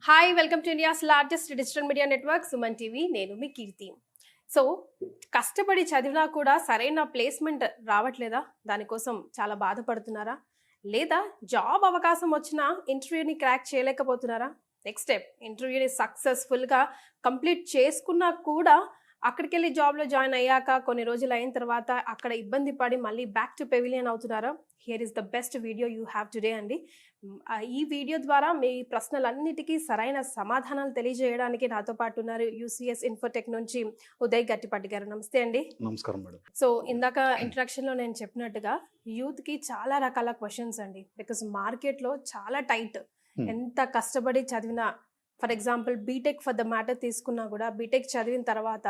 Hi welcome to India's largest digital media network Suman TV. నేను మీ కీర్తి. So కష్టపడి చదివినా కూడా సరైన ప్లేస్మెంట్ రావట్లేదా? దానికోసం చాలా బాధపడుతున్నారా? లేదా జాబ్ అవకాశం వచ్చినా ఇంటర్వ్యూని క్రాక్ చేయలేకపోతున్నారా? నెక్స్ట్ స్టెప్, ఇంటర్వ్యూని సక్సెస్ఫుల్గా కంప్లీట్ చేసుకున్నా కూడా అక్కడికి వెళ్ళి జాబ్లో జాయిన్ అయ్యాక కొన్ని రోజులు అయిన తర్వాత అక్కడ ఇబ్బంది పడి మళ్ళీ బ్యాక్ టు పెవిలియన్ అవుతున్నారా? Here is the best video you have today అండి. ఈ వీడియో ద్వారా మీ ప్రశ్నలన్నిటికీ సరైన సమాధానాలు తెలియజేయడానికి నాతో పాటు ఉన్నారు యూసీఎస్ ఇన్ఫోటెక్ నుంచి ఉదయ్ గట్టిపాటి గారు. నమస్తే అండి. నమస్కారం మేడం. సో ఇందాక ఇంట్రడక్షన్లో నేను చెప్పినట్టుగా యూత్కి చాలా రకాల క్వశ్చన్స్ అండి. బికాస్ మార్కెట్లో చాలా టైట్. ఎంత కష్టపడి చదివినా, for example B Tech for the matter తీసుకున్నా కూడా బీటెక్ చదివిన తర్వాత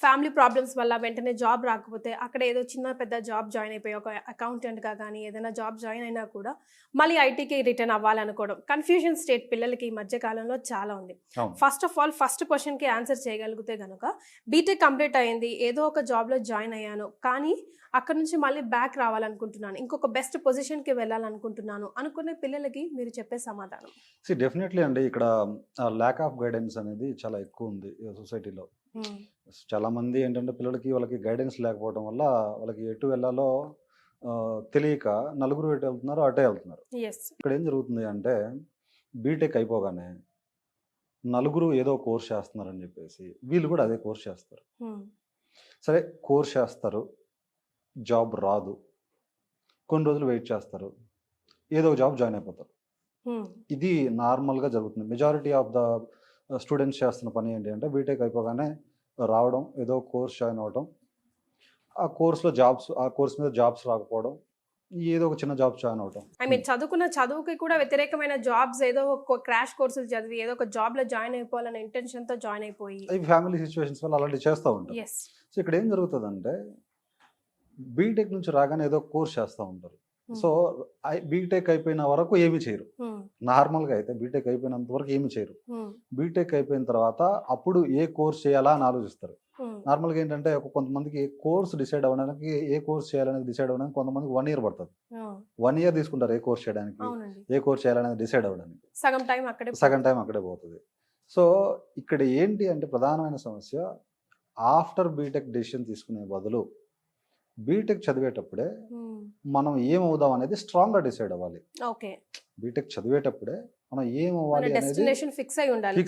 ఫ్యామిలీ ప్రాబ్లమ్స్ వల్ల వెంటనే జాబ్ రాకపోతే అక్కడ ఏదో చిన్న పెద్ద జాబ్ జాయిన్ అయిపోయి ఒక అకౌంటెంట్గా కానీ ఏదైనా జాబ్ జాయిన్ అయినా కూడా మళ్ళీ ఐటీకి రిటర్న్ అవ్వాలనుకోవడం, కన్ఫ్యూజన్ స్టేట్ పిల్లలకి ఈ మధ్య కాలంలో చాలా ఉంది. ఫస్ట్ ఆఫ్ ఆల్ ఫస్ట్ క్వశ్చన్కి ఆన్సర్ చేయగలిగితే కనుక బీటెక్ కంప్లీట్ అయ్యింది, ఏదో ఒక జాబ్లో జాయిన్ అయ్యాను, కానీ అక్కడ నుంచి మళ్ళీ బ్యాక్ రావాలనుకుంటున్నాను, ఇంకొక బెస్ట్ పొజిషన్కి వెళ్ళాలనుకుంటున్నాను అనుకునే పిల్లలకి మీరు చెప్పే సమాధానం? డెఫినెట్లీ అండి, ఇక్కడ ల్యాక్ ఆఫ్ గైడెన్స్ అనేది చాలా ఎక్కువ ఉంది సొసైటీలో. చాలా మంది ఏంటంటే వాళ్ళకి గైడెన్స్ లేకపోవడం వల్ల వాళ్ళకి ఎటు వెళ్ళాలో తెలియక నలుగురు ఎటు వెళ్తున్నారు అటే వెళ్తున్నారు. ఇక్కడ ఏం జరుగుతుంది అంటే బీటెక్ అయిపోగానే నలుగురు ఏదో కోర్స్ చేస్తున్నారని చెప్పేసి వీళ్ళు కూడా అదే కోర్స్ చేస్తారు. సరే కోర్స్ చేస్తారు, జాబ్ రాదు, కొన్ని రోజులు వెయిట్ చేస్తారు, ఏదో జాబ్ జాయిన్ అయిపోతారు. ఇది నార్మల్గా జరుగుతుంది. మెజారిటీ ఆఫ్ ద స్టూడెంట్స్ చేస్తున్న పని ఏంటి అంటే బీటెక్ అయిపోగానే రావడం, ఏదో కోర్స్ జాయిన్ అవ్వడం, ఆ కోర్స్లో ఆ కోర్స్ మీద జాబ్స్ రాకపోవడం, ఏదో ఒక చిన్న జాబ్ జాయిన్ అవడం. ఐ మీన్ చదువుకున్న చదువుకి కూడా వ్యతిరేకమైన జాబ్స్, ఏదో ఒక క్రాష్ కోర్సులు చదివి ఏదో ఒక జాబ్లో జాయిన్ అయిపోవాలనే ఇంటెన్షన్తో జాయిన్ అయిపోయి ఫ్యామిలీ సిచ్యువేషన్స్ వల్ల అలాంటివి చేస్తూ ఉంటారు. సో ఇక్కడ ఏం జరుగుతుందంటే బీటెక్ నుంచి రాగానే ఏదో కోర్స్ చేస్తూ ఉంటారు. సో బీటెక్ అయిపోయిన వరకు ఏమి చేయరు. నార్మల్గా అయితే బీటెక్ అయిపోయినంత వరకు ఏమి చేయరు. బీటెక్ అయిపోయిన తర్వాత అప్పుడు ఏ కోర్స్ చేయాలా అని ఆలోచిస్తారు. నార్మల్గా ఏంటంటే కొంతమందికి కోర్స్ డిసైడ్ అవ్వడానికి, ఏ కోర్స్ చేయాలనేది డిసైడ్ అవ్వడానికి కొంతమందికి 1 year పడుతుంది. 1 year తీసుకుంటారు ఏ కోర్స్ చేయడానికి, ఏ కోర్స్ చేయాలనేది డిసైడ్ అవ్వడానికి. సగం టైం అక్కడే పోతుంది. సో ఇక్కడ ఏంటి అంటే ప్రధానమైన సమస్య, ఆఫ్టర్ బీటెక్ డెసిషన్ తీసుకునే బదులు బీటెక్ చదివేటప్పుడే మనం ఏమవుదాం అనేది స్ట్రాంగ్గా డిసైడ్ అవ్వాలి. బీటెక్ చదివేటప్పుడే మనం ఏమవ్వాలి అనేది ఫిక్స్ అయి ఉండాలి.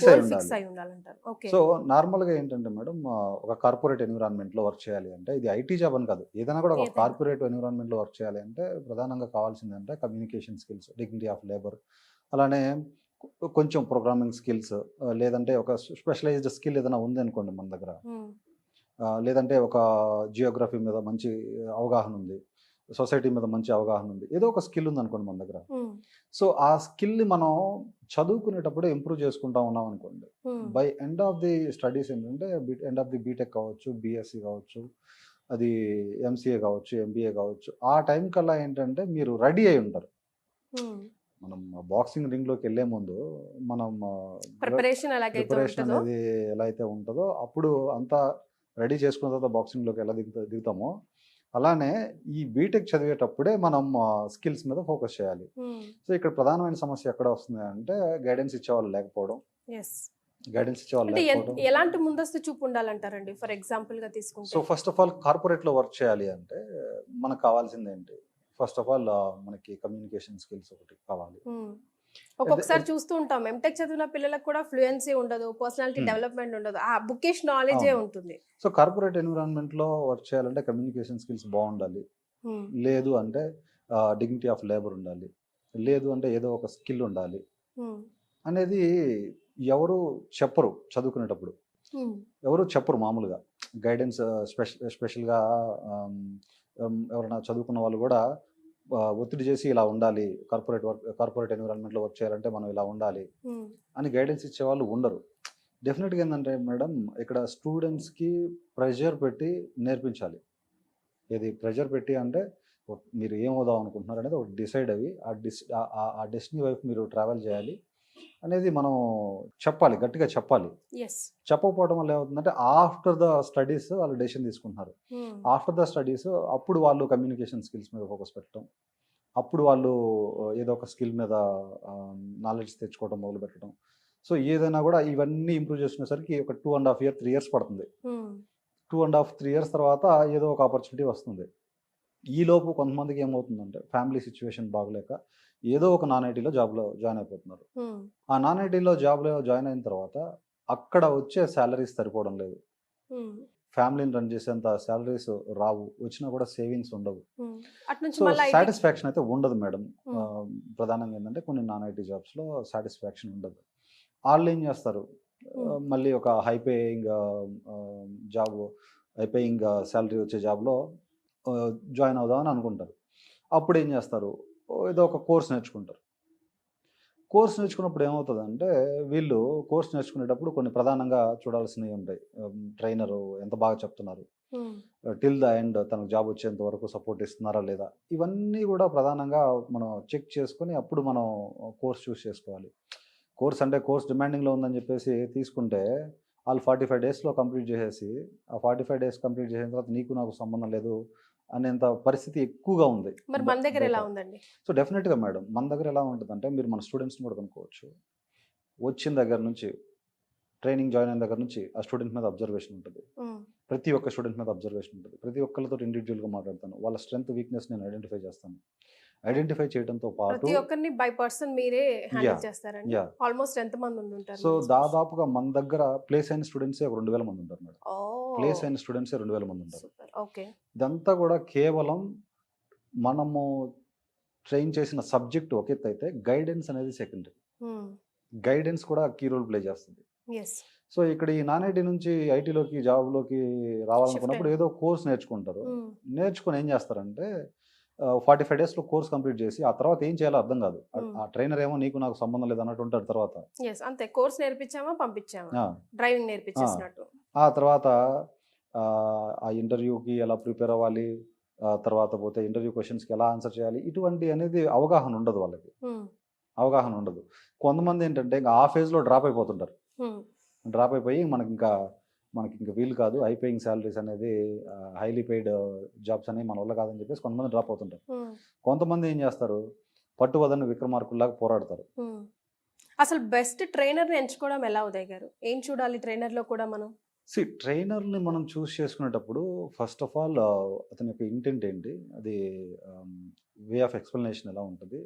సో నార్మల్గా ఏంటంటే మేడం, ఒక కార్పొరేట్ ఎన్విరాన్మెంట్లో వర్క్ చేయాలి అంటే, ఇది ఐటీ జాబ్ అని కాదు, ఏదైనా కూడా ఒక కార్పొరేట్ ఎన్విరాన్మెంట్లో వర్క్ చేయాలి అంటే ప్రధానంగా కావాల్సింది అంటే communication skills, dignity of labour, అలానే కొంచెం ప్రోగ్రామింగ్ స్కిల్స్, లేదంటే ఒక స్పెషలైజ్డ్ స్కిల్ ఏదైనా ఉంది అనుకోండి మన దగ్గర, లేదంటే ఒక జియోగ్రఫీ మీద మంచి అవగాహన ఉంది, సొసైటీ మీద మంచి అవగాహన ఉంది, ఏదో ఒక స్కిల్ ఉంది అనుకోండి మన దగ్గర. సో ఆ స్కిల్ని మనం చదువుకునేటప్పుడే ఇంప్రూవ్ చేసుకుంటా ఉన్నాం అనుకోండి, by end of the studies ఏంటంటే ఎండ్ ఆఫ్ ది బీటెక్ కావచ్చు, బీఎస్సీ కావచ్చు, అది ఎంసీఏ కావచ్చు, ఎంబీఏ కావచ్చు, ఆ టైం కల్లా ఏంటంటే మీరు రెడీ అయి ఉంటారు. మనం బాక్సింగ్ రింగ్లోకి వెళ్ళే ముందు మనం ప్రిపరేషన్ అనేది ఎలా అయితే ఉంటుందో అప్పుడు అంతా రెడీ చేసుకున్న తర్వాత బాక్సింగ్లోకి ఎలా దిగుతామో, అలానే ఈ బీటెక్ చదివేటప్పుడే మనం స్కిల్స్ మీద ఫోకస్ చేయాలి. సో ఇక్కడ ప్రధానమైన సమస్య ఎక్కడ వస్తుంది అంటే గైడెన్స్ ఇచ్చేవాళ్ళు లేకపోవడం. ఎలాంటి ముందస్తు చూపు ఉండాలంటారండి? ఫర్ ఎగ్జాంపుల్ గా తీసుకుంటే, సో ఫస్ట్ ఆఫ్ ఆల్ కార్పొరేట్లో వర్క్ చేయాలి అంటే మనకు కావాల్సింది ఏంటి? ఫస్ట్ ఆఫ్ ఆల్ మనకి కమ్యూనికేషన్ స్కిల్స్ ఒకటి కావాలి. ఒక్కొక్కసారి చూస్తూ ఉంటాం ఎంటెక్ చదివిన పిల్లలకు కూడా ఫ్లూయెన్సీ ఉండదు, పర్సనాలిటీ డెవలప్మెంట్ ఉండదు, ఆ బుకిష్ నాలెడ్జే ఉంటుంది. సో కార్పొరేట్ ఎన్విరాన్మెంట్ లో వర్క్ చేయాలంటే కమ్యూనికేషన్ స్కిల్స్ బాగుండాలి, లేదు అంటే డిగ్నిటీ ఆఫ్ లేబర్ ఉండాలి, లేదు అంటే ఏదో ఒక స్కిల్ ఉండాలి అనేది ఎవరు చెప్పరు. చదువుకునేటప్పుడు ఎవరు చెప్పరు. మామూలుగా గైడెన్స్ స్పెషల్గా ఎవరైనా చదువుకున్న వాళ్ళు కూడా ఒత్తిడి చేసి ఇలా ఉండాలి, కార్పొరేట్ ఎన్విరాన్మెంట్లో వర్క్ చేయాలంటే మనం ఇలా ఉండాలి అని గైడెన్స్ ఇచ్చే వాళ్ళు ఉండరు. డెఫినెట్గా ఏంటంటే మేడం, ఇక్కడ స్టూడెంట్స్కి ప్రెషర్ పెట్టి నేర్పించాలి. ఇది ప్రెషర్ పెట్టి అంటే మీరు ఏమవుదాం అనుకుంటున్నారు అనేది ఒక డిసైడ్ అయ్యి ఆ డెస్టినీ వైపు మీరు ట్రావెల్ చేయాలి అనేది మనం చెప్పాలి, గట్టిగా చెప్పాలి. చెప్పకపోవడం వల్ల ఏమవుతుందంటే ఆఫ్టర్ ద స్టడీస్ వాళ్ళు డెసిషన్ తీసుకుంటున్నారు. ఆఫ్టర్ ద స్టడీస్ అప్పుడు వాళ్ళు కమ్యూనికేషన్ స్కిల్స్ మీద ఫోకస్ పెట్టడం, అప్పుడు వాళ్ళు ఏదో ఒక స్కిల్ మీద నాలెడ్జ్ తెచ్చుకోవడం మొదలు పెట్టడం, సో ఏదైనా కూడా ఇవన్నీ ఇంప్రూవ్ చేసుకునేసరికి ఒక 2.5 years 3 years పడుతుంది. 2.5 3 years తర్వాత ఏదో ఒక ఆపర్చునిటీ వస్తుంది. ఈలోపు కొంతమందికి ఏమవుతుందంటే ఫ్యామిలీ సిచ్యువేషన్ బాగలేక ఏదో ఒక నాన్ ఐటీలో జాబ్లో జాయిన్ అయిపోతున్నారు. ఆ నాన్ ఐటీలో జాబ్లో జాయిన్ అయిన తర్వాత అక్కడ వచ్చే శాలరీస్ సరిపోవడం లేదు, ఫ్యామిలీని రన్ చేసేంత శాలరీస్ రావు, వచ్చినా కూడా సేవింగ్స్ ఉండవు. సో సాటిస్ఫాక్షన్ అయితే ఉండదు మేడం. ప్రధానంగా ఏంటంటే కొన్ని నాన్ ఐటీ జాబ్స్లో సాటిస్ఫాక్షన్ ఉండదు. వాళ్ళు ఏం చేస్తారు, మళ్ళీ ఒక హైపేయింగ్ జాబ్, హైపేయింగ్ శాలరీ వచ్చే జాబ్లో జాయిన్ అవుదామని అనుకుంటారు. అప్పుడు ఏం చేస్తారు, ఏదో ఒక కోర్స్ నేర్చుకుంటారు. కోర్స్ నేర్చుకున్నప్పుడు ఏమవుతుందంటే వీళ్ళు కోర్స్ నేర్చుకునేటప్పుడు కొన్ని ప్రధానంగా చూడాల్సినవి ఉంటాయి. ట్రైనరు ఎంత బాగా చెప్తున్నారు, టిల్ ద ఎండ్ తనకు జాబ్ వచ్చేంత వరకు సపోర్ట్ ఇస్తున్నారా లేదా, ఇవన్నీ కూడా ప్రధానంగా మనం చెక్ చేసుకొని అప్పుడు మనం కోర్స్ చూస్ చేసుకోవాలి. కోర్స్ అంటే కోర్స్ డిమాండింగ్లో ఉందని చెప్పేసి తీసుకుంటే వాళ్ళు 45 daysలో కంప్లీట్ చేసేసి ఆ 45 days కంప్లీట్ చేసిన తర్వాత నీకు నాకు సంబంధం లేదు అనేంత పరిస్థితి ఎక్కువగా ఉంది. మరి మన దగ్గర ఎలా ఉందండి? సో డెఫినెట్గా మేడం మన దగ్గర ఎలా ఉంటుందంటే మీరు మన స్టూడెంట్స్ని కూడా కనుక్కోవచ్చు. వచ్చిన దగ్గర నుంచి ట్రైనింగ్ జాయిన్ అయిన దగ్గర నుంచి ఆ స్టూడెంట్ మీద అబ్జర్వేషన్ ఉంటుంది. ప్రతి ఒక్క స్టూడెంట్ మీద అబ్జర్వేషన్ ఉంటుంది. ప్రతి ఒక్కరితో ఇండివిజువల్గా మాట్లాడతాను. వాళ్ళ స్ట్రెంత్ వీక్నెస్ నేను ఐడెంటిఫై చేస్తాను. ఐడెంటిఫై చేయడంతో పాటు ప్రతి ఒక్కరిని బై పర్సన్ మీరే హ్యాండిల్ చేస్తారండి. ఆల్మోస్ట్ ఎంత మంది ఉంటారు? సో దాదాపుగా మన దగ్గర ప్లేస్ అయిన స్టూడెంట్సే 2000 మంది ఉంటారు మేడం. ప్లేస్ అయిన స్టూడెంట్సే 2000 మంది ఉంటారు. ఓకే. ఇదంతా కూడా కేవలం మనము ట్రైన్ చేసిన సబ్జెక్ట్ ఒక ఎత్తు అయితే గైడెన్స్ అనేది సెకండరీ. గైడెన్స్ కూడా కీ రోల్ ప్లే చేస్తుంది. సో ఇక్కడ ఈ నాన్ ఐటీ నుంచి ఐటీలోకి జాబ్లోకి రావాలనుకున్నప్పుడు ఏదో కోర్స్ నేర్చుకుంటారు. నేర్చుకుని ఏం చేస్తారంటే 45 daysలో కోర్స్ కంప్లీట్ చేసి ఆ తర్వాత ఏం చేయాలో అర్థం కాదు. ఆ ట్రైనర్ ఏమో నీకు నాకు సంబంధం లేదు అన్నట్టు ఉంటాడు. తర్వాత అంతే, కోర్స్ నేర్పించామా పంపించామా, డ్రైవింగ్ నేర్పించేసినట్టు. ఆ తర్వాత ఆ ఇంటర్వ్యూకి ఎలా ప్రిపేర్ అవ్వాలి, తర్వాత పోతే ఇంటర్వ్యూ క్వశ్చన్స్కి ఎలా ఆన్సర్ చేయాలి, ఇటువంటి అనేది అవగాహన ఉండదు వాళ్ళకి. అవగాహన ఉండదు. కొంతమంది ఏంటంటే ఇంకా ఆ ఫేజ్లో డ్రాప్ అయిపోతుంటారు. డ్రాప్ అయిపోయి మనకి ఇంకా వీలు కాదు, హై పేయింగ్ శాలరీస్ అనేది హైలీ పెయిడ్ జాబ్స్ అనేవి మన వల్ల కాదని చెప్పేసి కొంతమంది డ్రాప్ అవుతుంటారు. కొంతమంది ఏం చేస్తారు, పట్టువదని విక్రమార్కుల్లాగా పోరాడతారు. అసలు బెస్ట్ ట్రైనర్ని ఎంచుకోవడం ఎలా ఉదయ్ గారు? ఏం చూడాలి ట్రైనర్లో కూడా మనం? ట్రైనర్ని మనం చూస్ చేసుకునేటప్పుడు ఫస్ట్ ఆఫ్ ఆల్ అతని యొక్క ఇంటెంట్ ఏంటి, అది వే ఆఫ్ ఎక్స్ప్లెనేషన్ ఎలా ఉంటుంది,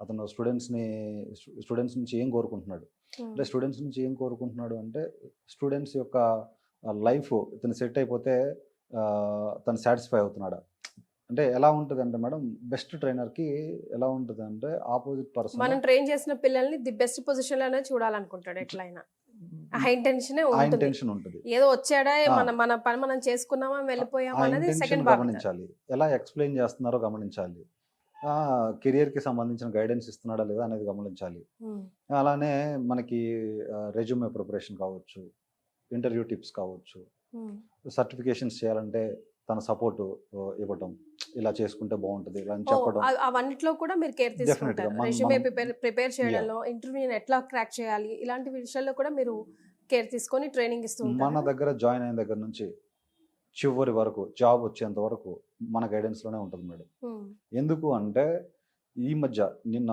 అతను స్టూడెంట్స్ నుంచి ఏం కోరుకుంటున్నాడు, అంటే స్టూడెంట్స్ నుంచి ఏం కోరుకుంటున్నాడు అంటే స్టూడెంట్స్ యొక్క లైఫ్ ఇతను సెట్ అయిపోతే తను సాటిస్ఫై అవుతున్నాడా, అంటే ఎలా ఉంటుంది అంటే మేడం బెస్ట్ ట్రైనర్కి ఎలా ఉంటుంది అంటే ఆపోజిట్ పర్సన్ మనం ట్రైన్ చేసిన పిల్లల్ని ది బెస్ట్ పొజిషన్లోనే చూడాలనుకుంటాడు. ఎట్లయినా ఇంటెన్షన్ ఉంటుంది. ఏదో వచ్చాడా మన పని మనం చేసుకున్నామా వెళ్ళిపోయామా అనేది సెకండ్ గమనించాలి. ఎలా ఎక్స్ప్లెయిన్ చేస్తున్నారో గమనించాలి. కెరియర్కి సంబంధించిన గైడెన్స్ ఇస్తున్నాడా లేదా అనేది గమనించాలి. అలానే మనకి రెజ్యూమే ప్రిపరేషన్ కావచ్చు, ఇంటర్వ్యూ టిప్స్ కావచ్చు, సర్టిఫికేషన్స్ చేయాలంటే తన సపోర్ట్ ఇవ్వటం, ఇలా చేసుకుంటే బాగుంటుంది ఇలా అని చెప్పడం, అవన్నిట్లో కూడా మీరు కేర్ తీసుకుంటారు. రెజ్యూమే ప్రిపేర్ చేయడంలో, ఇంటర్వ్యూని ఎట్లా క్రాక్ చేయాలి, ఇలాంటి విషయాల్లో కూడా మీరు కేర్ తీసుకొని ట్రైనింగ్ ఇస్తూ ఉంటారు. మన దగ్గర జాయిన్ అయిన దగ్గర నుంచి చివరి వరకు జాబ్ వచ్చేంత వరకు మన గైడెన్స్లోనే ఉంటుంది మేడం. ఎందుకు అంటే ఈ మధ్య నిన్న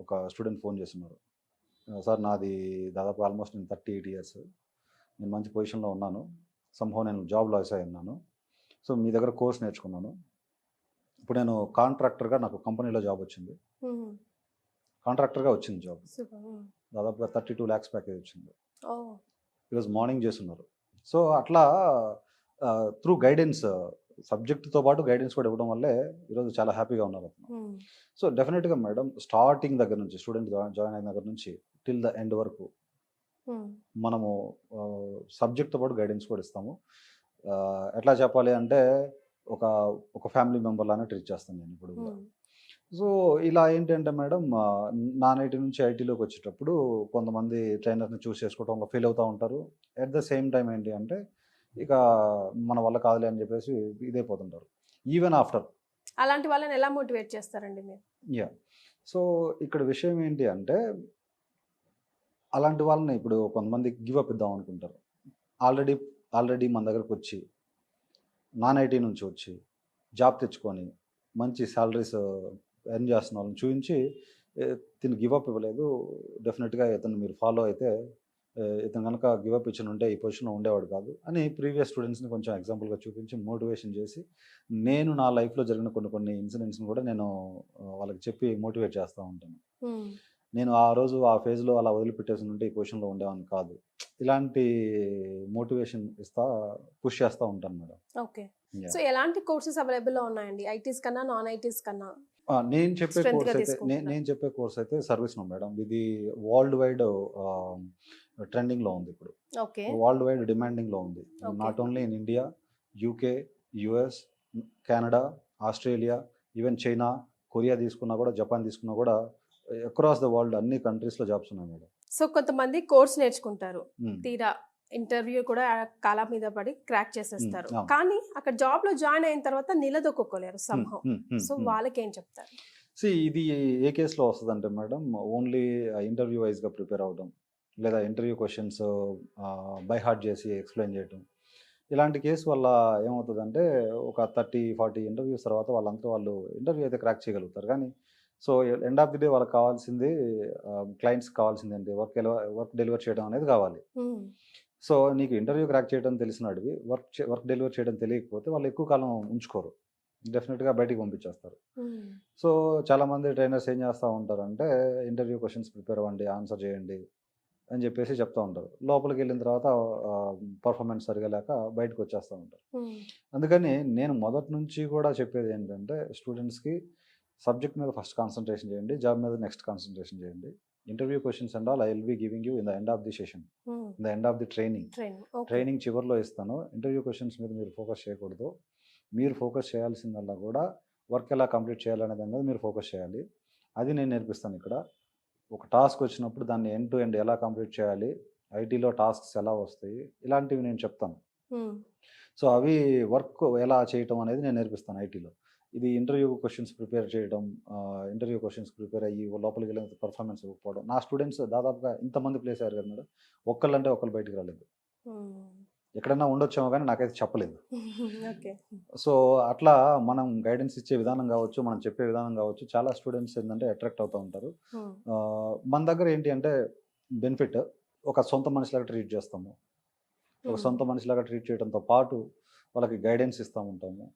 ఒక స్టూడెంట్ ఫోన్ చేస్తున్నారు, సార్ నాది దాదాపు ఆల్మోస్ట్ నేను 38 years, నేను మంచి పొజిషన్లో ఉన్నాను, సంభవం నేను జాబ్ లాస్ అయి ఉన్నాను, సో మీ దగ్గర కోర్స్ నేర్చుకున్నాను, ఇప్పుడు నేను కాంట్రాక్టర్గా నాకు కంపెనీలో జాబ్ వచ్చింది, కాంట్రాక్టర్గా వచ్చింది జాబ్, దాదాపుగా 32 lakhs ప్యాకేజ్ వచ్చింది, ఈరోజు మార్నింగ్ చేస్తున్నారు. సో అట్లా త్రూ గైడెన్స్, సబ్జెక్ట్తో పాటు గైడెన్స్ కూడా ఇవ్వడం వల్లే ఈరోజు చాలా హ్యాపీగా ఉన్నారు అతను. సో డెఫినెట్గా మేడం స్టార్టింగ్ దగ్గర నుంచి స్టూడెంట్ జాయిన్ అయిన దగ్గర నుంచి టిల్ ద ఎండ్ వరకు మనము సబ్జెక్ట్తో పాటు గైడెన్స్ కూడా ఇస్తాము. ఎట్లా చెప్పాలి అంటే ఒక ఫ్యామిలీ మెంబర్ లానే ట్రీట్ చేస్తాను నేను ఇప్పుడు. సో ఇలా ఏంటంటే మేడం నాన్ ఐటీ నుంచి ఐటీలోకి వచ్చేటప్పుడు కొంతమంది ట్రైనర్ని చూస్ చేసుకోవడంలో ఫెయిల్ అవుతూ ఉంటారు. అట్ ద సేమ్ టైం ఏంటి అంటే ఇక మన వల్ల కాదులే అని చెప్పేసి ఇదైపోతుంటారు. ఈవెన్ ఆఫ్టర్ అలాంటి వాళ్ళని ఎలా మోటివేట్ చేస్తారండి మీరు? సో ఇక్కడ విషయం ఏంటి అంటే అలాంటి వాళ్ళని ఇప్పుడు కొంతమంది గివప్ ఇద్దాం అనుకుంటారు. ఆల్రెడీ మన దగ్గరకు వచ్చి నాన్ ఐటీ నుంచి వచ్చి జాబ్ తెచ్చుకొని మంచి శాలరీస్ ఎర్న్ చేస్తున్న వాళ్ళని చూపించి తిను గివ్ అప్ ఇవ్వలేదు, డెఫినెట్గా ఇతను మీరు ఫాలో అయితే ఇతను కనుక గివ్ అప్ ఇచ్చిన ఉంటే ఈ పొజిషన్లో ఉండేవాడు కాదు అని ప్రీవియస్ స్టూడెంట్స్ని కొంచెం ఎగ్జాంపుల్గా చూపించి మోటివేషన్ చేసి, నేను నా లైఫ్లో జరిగిన కొన్ని ఇన్సిడెంట్స్ని కూడా నేను వాళ్ళకి చెప్పి మోటివేట్ చేస్తూ ఉంటాను. నేను ఆ రోజు ఆ ఫేజ్లో అలా వదిలిపెట్టేసి ఉంటే ఈ పొజిషన్లో ఉండేవాడిని కాదు. ఇలాంటి మోటివేషన్ పుష్ చేస్తూ ఉంటాను మేడం. ఓకే. సో ఎలాంటి కోర్సెస్ అవైలబుల్లో ఉన్నాయండి? ఐటీస్ కన్నా, నాన్ ఐటీస్ కన్నా? నేను చెప్పే Strength గా కోర్స్ అయితే తీసుకుంటున్నా. నేను చెప్పే కోర్స్ అయితే సర్వీస్ నో మేడం. ఇది వరల్డ్ వైడ్ ట్రెండింగ్లో ఉంది ఇప్పుడు. ఓకే. వరల్డ్ వైడ్ డిమాండింగ్లో ఉంది. Okay. Not only in India, UK, US, Canada, Australia, even China, Korea తీసుకున్నా కూడా, జపాన్ తీసుకున్నా కూడా అక్రాస్ ద వరల్డ్ అన్ని కంట్రీస్లో జాబ్స్ ఉన్నాయి మేడం. సో కొంతమంది కోర్స్ నేర్చుకుంటారు, Hmm. తీరా ఇంటర్వ్యూ కూడా కాలం మీద పడి క్రాక్ చేసేస్తారు, అవును. కానీ అక్కడ జాబ్ లో జాయిన్ అయిన తర్వాత నిలదొక్కుకోలేరు సంహౌ. So Hmm. వాళ్ళకి ఏం చెప్తారు? ఇది ఏ కేసులో వస్తుందంటే మేడం, ఓన్లీ ఇంటర్వ్యూ వైజ్గా ప్రిపేర్ అవ్వడం, లేదా ఇంటర్వ్యూ క్వశ్చన్స్ బై హార్ట్ చేసి ఎక్స్ప్లెయిన్ చేయడం. ఇలాంటి కేసు వల్ల ఏమవుతుందంటే ఒక 30-40 ఇంటర్వ్యూస్ తర్వాత వాళ్ళు ఇంటర్వ్యూ అయితే క్రాక్ చేయగలుగుతారు, కానీ so end of the day వాళ్ళకి కావాల్సింది, క్లయింట్స్కి కావాల్సింది ఏంటి, వర్క్ డెలివర్ చేయడం అనేది కావాలి. సో నీకు ఇంటర్వ్యూ క్రాక్ చేయడం తెలిసినడివి వర్క్ డెలివర్ చేయడం తెలియకపోతే వాళ్ళు ఎక్కువ కాలం ఉంచుకోరు, డెఫినెట్గా బయటికి పంపించేస్తారు. సో చాలామంది ట్రైనర్స్ ఏం చేస్తూ ఉంటారంటే ఇంటర్వ్యూ క్వశ్చన్స్ ప్రిపేర్ అవ్వండి, ఆన్సర్ చేయండి అని చెప్పేసి చెప్తూ ఉంటారు. లోపలికి వెళ్ళిన తర్వాత పర్ఫార్మెన్స్ సరిగా లేక బయటకు వచ్చేస్తూ ఉంటారు. అందుకని నేను మొదటి నుంచి కూడా చెప్పేది ఏంటంటే స్టూడెంట్స్కి సబ్జెక్ట్ మీద ఫస్ట్ కాన్సన్ట్రేషన్ చేయండి, జాబ్ మీద నెక్స్ట్ కాన్సన్ట్రేషన్ చేయండి. Interview questions and all I will be giving you in the end of the session, in the end of the training చివరిలో ఇస్తాను. ఇంటర్వ్యూ క్వశ్చన్స్ మీద మీరు ఫోకస్ చేయకూడదు. మీరు ఫోకస్ చేయాల్సిందల్లా కూడా వర్క్ ఎలా కంప్లీట్ చేయాలనే దాని మీద మీరు ఫోకస్ చేయాలి. అది నేను నేర్పిస్తాను ఇక్కడ. ఒక టాస్క్ వచ్చినప్పుడు దాన్ని ఎండ్ టు ఎండ్ ఎలా కంప్లీట్ చేయాలి, ఐటీలో టాస్క్స్ ఎలా వస్తాయి, ఇలాంటివి నేను చెప్తాను. సో అవి వర్క్ ఎలా చేయటం అనేది నేను నేర్పిస్తాను ఐటీలో. ఇది ఇంటర్వ్యూ క్వశ్చన్స్ ప్రిపేర్ చేయడం, ఇంటర్వ్యూ క్వశ్చన్స్ ప్రిపేర్ అయ్యి లోపలికి వెళ్ళిన పర్ఫార్మెన్స్ ఇవ్వకపోవడం. నా స్టూడెంట్స్ దాదాపుగా ఇంతమంది ప్లేస్ అయ్యారు కదా మేడం, ఒక్కళ్ళంటే ఒకళ్ళు బయటికి రాలేదు. ఎక్కడైనా ఉండొచ్చేమో కానీ నాకైతే చెప్పలేదు. సో అట్లా మనం గైడెన్స్ ఇచ్చే విధానం కావచ్చు, మనం చెప్పే విధానం కావచ్చు, చాలా స్టూడెంట్స్ ఏంటంటే అట్రాక్ట్ అవుతూ ఉంటారు. మన దగ్గర ఏంటి అంటే బెనిఫిట్, ఒక సొంత మనిషిలాగా ట్రీట్ చేస్తాము. ఒక సొంత మనిషిలాగా ట్రీట్ చేయడంతో పాటు వాళ్ళకి గైడెన్స్ ఇస్తూ ఉంటాము.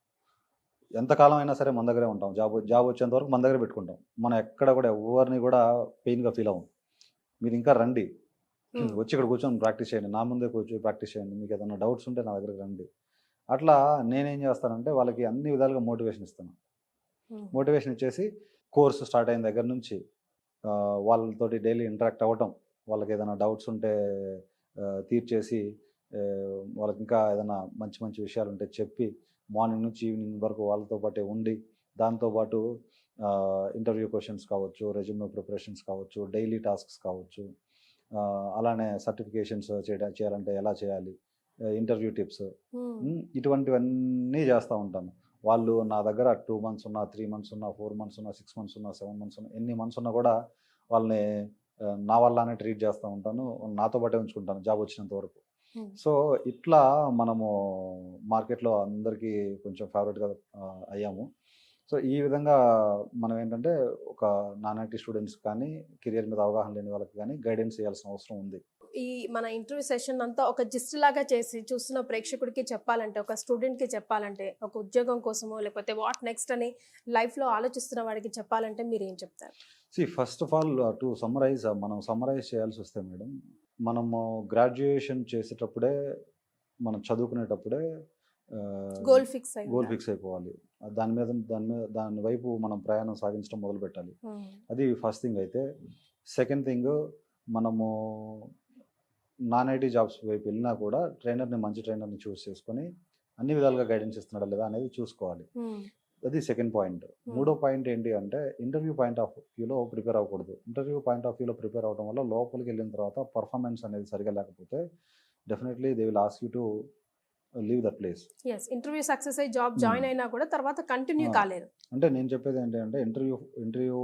ఎంతకాలం అయినా సరే మన దగ్గరే ఉంటాం, జాబ్ వచ్చేంత వరకు మన దగ్గర పెట్టుకుంటాం. మనం ఎక్కడ కూడా ఎవరిని కూడా పెయిన్గా ఫీల్ అవ్వం. మీరు ఇంకా రండి, వచ్చి ఇక్కడ కూర్చొని ప్రాక్టీస్ చేయండి, నా ముందే కూర్చొని ప్రాక్టీస్ చేయండి, మీకు ఏదైనా డౌట్స్ ఉంటే నా దగ్గరకు రండి. అట్లా నేనేం చేస్తానంటే వాళ్ళకి అన్ని విధాలుగా మోటివేషన్ ఇస్తాను. మోటివేషన్ ఇచ్చేసి కోర్సు స్టార్ట్ అయిన దగ్గర నుంచి వాళ్ళతోటి డైలీ ఇంటరాక్ట్ అవ్వటం, వాళ్ళకి ఏదైనా డౌట్స్ ఉంటే తీర్చేసి, వాళ్ళకి ఇంకా ఏదైనా మంచి మంచి విషయాలు ఉంటే చెప్పి, మార్నింగ్ నుంచి ఈవినింగ్ వరకు వాళ్ళతో పాటే ఉండి, దాంతోపాటు ఇంటర్వ్యూ క్వశ్చన్స్ కావచ్చు, రెజ్యూమే ప్రిపరేషన్స్ కావచ్చు, డైలీ టాస్క్స్ కావచ్చు, అలానే సర్టిఫికేషన్స్ చేయాలంటే ఎలా చేయాలి, ఇంటర్వ్యూ టిప్స్, ఇటువంటివన్నీ చేస్తూ ఉంటాను. వాళ్ళు నా దగ్గర 2 months ఉన్నా, 3 months ఉన్నా, 4 months ఉన్నా, 6 months ఉన్నా, 7 months ఉన్నా, ఎన్ని మంత్స్ ఉన్నా కూడా వాళ్ళని నా వల్లనే ట్రీట్ చేస్తూ ఉంటాను, నాతో పాటే ఉంచుకుంటాను జాబ్ వచ్చినంత వరకు. సో ఇట్లా మనము మార్కెట్లో అందరికీ కొంచెం ఫేవరెట్గా అయ్యాము. సో ఈ విధంగా మనం ఏంటంటే ఒక నాన్ ఐటీ స్టూడెంట్స్ కానీ, కెరియర్ మీద అవగాహన లేని వాళ్ళకి కానీ గైడెన్స్ చేయాల్సిన అవసరం ఉంది. ఈ మన ఇంటర్వ్యూ సెషన్ అంతా ఒక జిస్ట్ లాగా చేసి చూస్తున్న ప్రేక్షకుడికి చెప్పాలంటే, ఒక స్టూడెంట్కి చెప్పాలంటే, ఒక ఉద్యోగం కోసమో లేకపోతే వాట్ నెక్స్ట్ అని లైఫ్లో ఆలోచిస్తున్న వాడికి చెప్పాలంటే మీరు ఏం చెప్తారు? First of all to summarise, మనం సమ్మరైజ్ చేయాల్సి వస్తే మేడం, మనము గ్రాడ్యుయేషన్ చేసేటప్పుడే, మనం చదువుకునేటప్పుడే గోల్ ఫిక్స్ అయిపోవాలి. దాని వైపు మనం ప్రయాణం సాగించడం మొదలు పెట్టాలి. అది ఫస్ట్ థింగ్. అయితే సెకండ్ థింగ్, మనము నాన్ ఐటీ జాబ్స్ వైపు వెళ్ళినా కూడా మంచి ట్రైనర్ని చూస్ చేసుకొని అన్ని విధాలుగా గైడెన్స్ ఇస్తున్నాడా లేదా అనేది చూసుకోవాలి. అది సెకండ్ పాయింట్. మూడో పాయింట్ ఏంటి అంటే ఇంటర్వ్యూ పాయింట్ ఆఫ్ వ్యూలో ప్రిపేర్ అవ్వకూడదు. ఇంటర్వ్యూ పాయింట్ ఆఫ్ వ్యూలో ప్రిపేర్ అవ్వడం వల్ల లోపలికి వెళ్ళిన తర్వాత పర్ఫార్మెన్స్ అనేది సరిగా లేకపోతే definitely they will ask you to leave that place. Interview success అయ్యి జాబ్ జాయిన్ అయినా కూడా తర్వాత కంటిన్యూ కాలేరు. అంటే నేను చెప్పేది ఏంటంటే ఇంటర్వ్యూ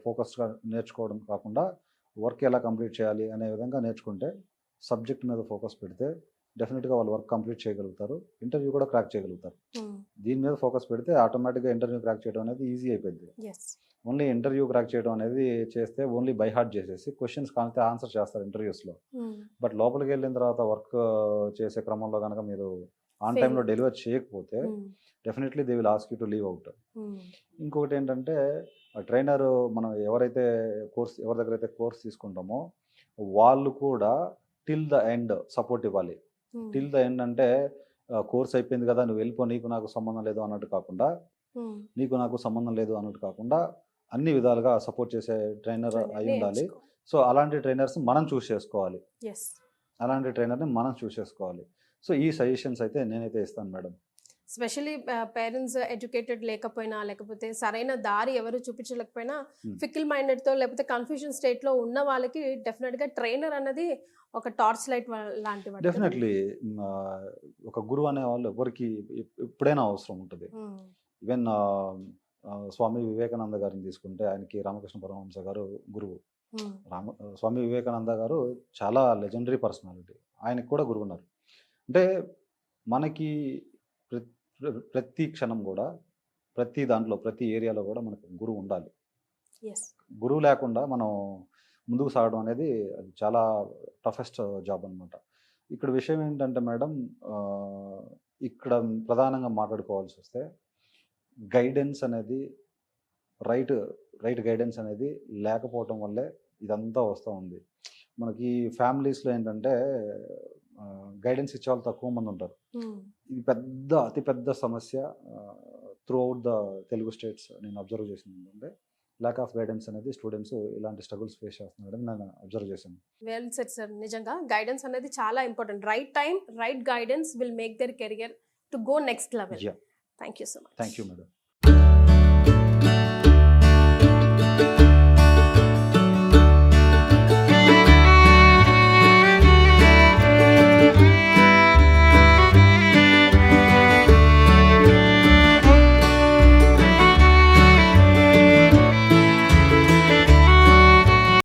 ఫోకస్గా నేర్చుకోవడం కాకుండా వర్క్ ఎలా కంప్లీట్ చేయాలి అనే విధంగా నేర్చుకుంటే, సబ్జెక్ట్ మీద ఫోకస్ పెడితే డెఫినెట్గా వాళ్ళు వర్క్ కంప్లీట్ చేయగలుగుతారు, ఇంటర్వ్యూ కూడా క్రాక్ చేయగలుగుతారు. దీని మీద ఫోకస్ పెడితే ఆటోమేటిక్గా ఇంటర్వ్యూ క్రాక్ చేయడం అనేది ఈజీ అయిపోయింది. ఓన్లీ ఇంటర్వ్యూ క్రాక్ చేయడం అనేది చేస్తే ఓన్లీ బై హార్ట్ చేసేసి క్వశ్చన్స్ కానితే ఆన్సర్ చేస్తారు ఇంటర్వ్యూస్లో. బట్ లోపలికి వెళ్ళిన తర్వాత వర్క్ చేసే క్రమంలో కనుక మీరు ఆన్ టైంలో డెలివర్ చేయకపోతే definitely they will ask you to leave out. ఇంకొకటి ఏంటంటే ట్రైనర్ మనం ఎవరి దగ్గర అయితే కోర్స్ తీసుకుంటామో వాళ్ళు కూడా టిల్ ద ఎండ్ సపోర్ట్ ఇవ్వాలి. టిల్ ద ఎండ్ అంటే కోర్స్ అయిపోయింది కదా నువ్వు వెళ్ళిపో, నీకు నాకు సంబంధం లేదు అన్నట్టు కాకుండా, అన్ని విధాలుగా సపోర్ట్ చేసే ట్రైనర్ అయి ఉండాలి. సో అలాంటి ట్రైనర్స్ మనం చూస్ చేసుకోవాలి. సో ఈ సజెషన్స్ అయితే నేనైతే ఇస్తాను మేడం. స్పెషలీ పేరెంట్స్ ఎడ్యుకేటెడ్ లేకపోయినా, లేకపోతే సరైన దారి ఎవరు చూపించలేకపోయినా, ఫికిల్ మైండెడ్తో లేకపోతే కన్ఫ్యూజన్ స్టేట్లో ఉన్న వాళ్ళకి డెఫినెట్గా ట్రైనర్ అన్నది ఒక టార్చ్ లైట్ లాంటి వాడు. డెఫినెట్లీ ఒక గురువు అనే వాళ్ళు ఎవరికి ఎప్పుడైనా అవసరం ఉంటుంది. ఈవెన్ స్వామి వివేకానంద గారిని తీసుకుంటే ఆయనకి రామకృష్ణ పరమహంస గారు గురువు. స్వామి వివేకానంద గారు చాలా లెజెండరీ పర్సనాలిటీ, ఆయనకి కూడా గురువు ఉన్నారు. అంటే మనకి ప్రతి క్షణం కూడా ప్రతి దాంట్లో ప్రతి ఏరియాలో కూడా మనకు గురువు ఉండాలి. గురువు లేకుండా మనం ముందుకు సాగడం అనేది అది చాలా టఫెస్ట్ జాబ్ అనమాట. ఇక్కడ విషయం ఏంటంటే మేడం, ఇక్కడ ప్రధానంగా మాట్లాడుకోవాల్సి వస్తే గైడెన్స్ అనేది రైట్ గైడెన్స్ అనేది లేకపోవటం వల్లే ఇదంతా వస్తూ ఉంది. మనకి ఫ్యామిలీస్లో ఏంటంటే గైడెన్స్ ఇచ్చే వాళ్ళు తక్కువ మంది ఉంటారు. ఇది అతి పెద్ద సమస్య through out the Telugu states నేను అబ్జర్వ్ చేసింది ఏంటంటే ల్యాక్ ఆఫ్ గైడెన్స్ అనేది స్టూడెంట్స్ ఇలాంటి స్ట్రగుల్స్ ఫేస్ చేస్తున్నారని నేను అబ్జర్వ్ చేశాను. Well said sir. నిజంగా గైడెన్స్ అనేది చాలా important. Right time right guidance will make their career to go next level. Thank you so much. Thank you madam.